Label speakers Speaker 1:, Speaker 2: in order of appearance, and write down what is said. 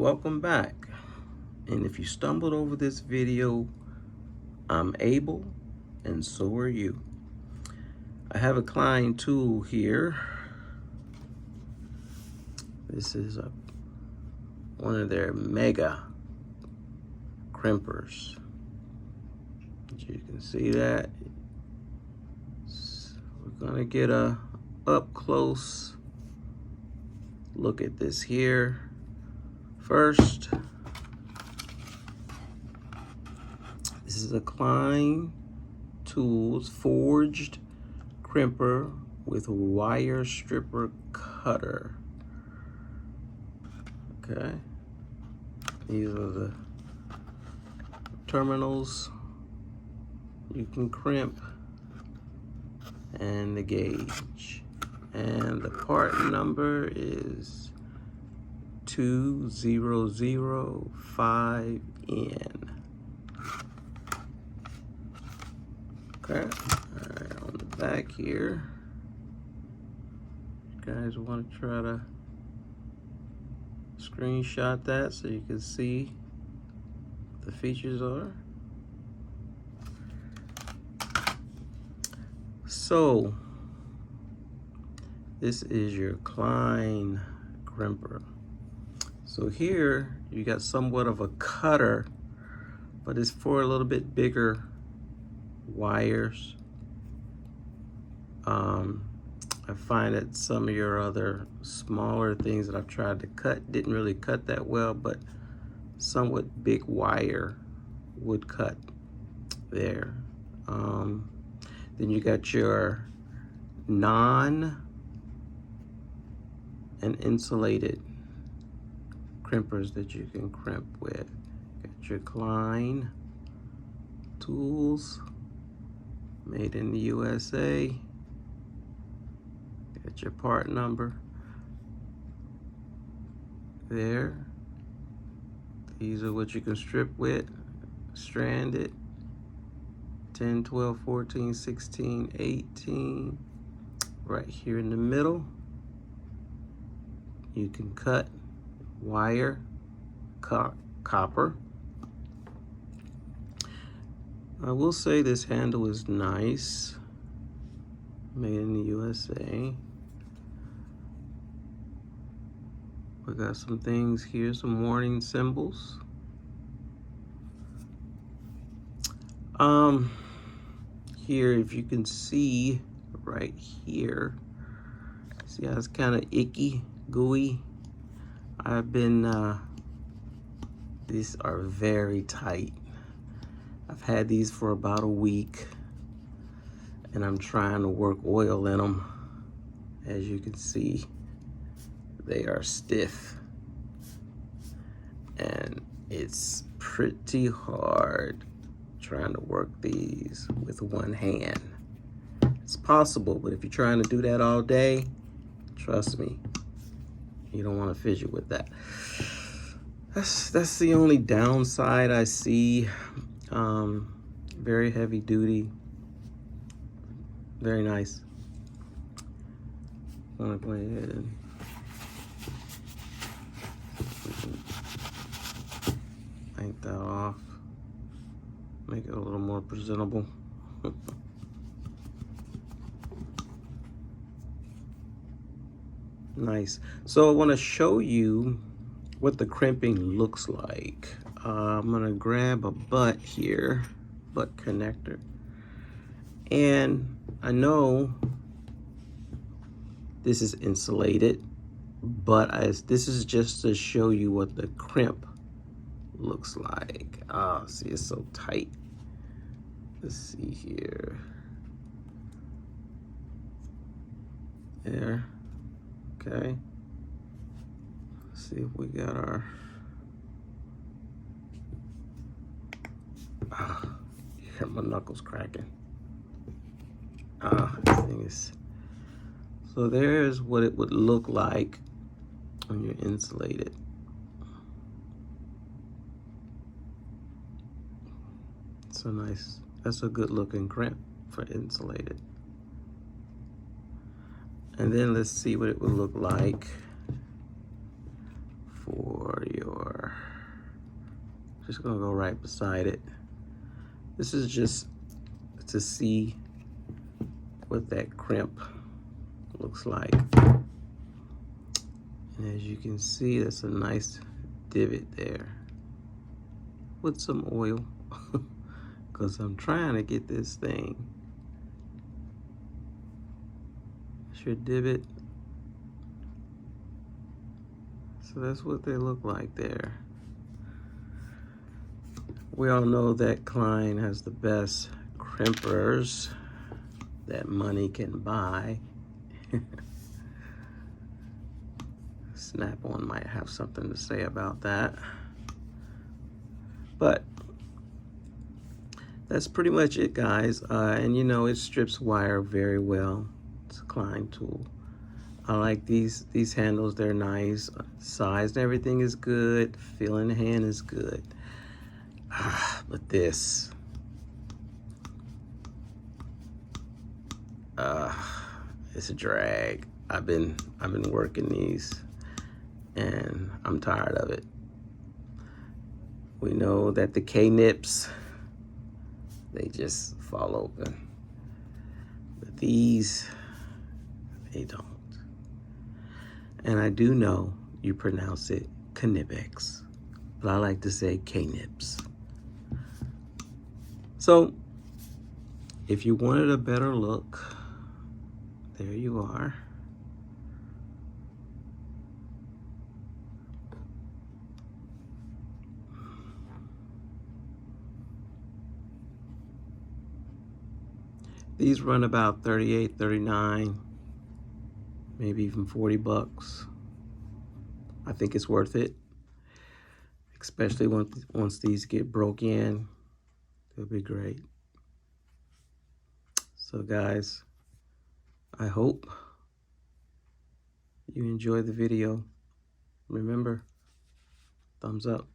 Speaker 1: welcome back. And if you stumbled over this video, I'm able, and so are you. I have a Klein tool here. This is one of their mega crimpers. You can see that. We're gonna get a up close look at this here. First, this is a Klein Tools forged crimper with wire stripper cutter. Okay, these are the terminals you can crimp and the gauge. And the part number is 2005N. Okay, all right, on the back here, you guys want to try to screenshot that so you can see what the features are. So, this is your Klein Crimper. So here, you got somewhat of a cutter, but it's for a little bit bigger wires. I find that some of your other smaller things that I've tried to cut didn't really cut that well, but somewhat big wire would cut there. Then you got your non and insulated crimpers that you can crimp with. Got your Klein tools, made in the USA. Got your part number there. These are what you can strip with, stranded. 10, 12, 14, 16, 18. Right here in the middle, you can cut wire, copper. I will say this handle is nice, made in the USA. We got some things here, some warning symbols. Here, if you can see right here, see how it's kind of icky, gooey. I've been, these are very tight. I've had these for about a week, and I'm trying to work oil in them. As you can see, they are stiff, and it's pretty hard trying to work these with one hand. It's possible, but if you're trying to do that all day, trust me, you don't want to fidget with that. That's the only downside I see. Very heavy duty, very nice. I'm gonna go ahead and yank that off. Make it a little more presentable. Nice. So I want to show you what the crimping looks like. I'm gonna grab a butt here, butt connector. And I know this is insulated, but this is just to show you what the crimp looks like. Ah, see, it's so tight. Let's see here. There. Okay. Let's see if we got our. You hear my knuckles cracking. This thing is. So there's what it would look like when you're insulated. So nice. That's a good looking crimp for insulated. And then let's see what it would look like for your, just gonna go right beside it. This is just to see what that crimp looks like. And as you can see, that's a nice divot there with some oil because I'm trying to get this thing. That's your divot. So that's what they look like there. We all know that Klein has the best crimpers that money can buy. Snap-on might have something to say about that. But that's pretty much it, guys. And you know, it strips wire very well. It's a Klein tool. I like these handles, they're nice. Size and everything is good. Feel in the hand is good. But this, it's a drag. I've been working these and I'm tired of it. We know that the K-nips, they just fall open. But these, they don't. And I do know you pronounce it Knipex, but I like to say K-nips. So, if you wanted a better look, there you are. These run about 38, 39, maybe even 40 bucks. I think it's worth it, especially once these get broke in. It'll be great. So guys, I hope you enjoy the video. Remember, thumbs up.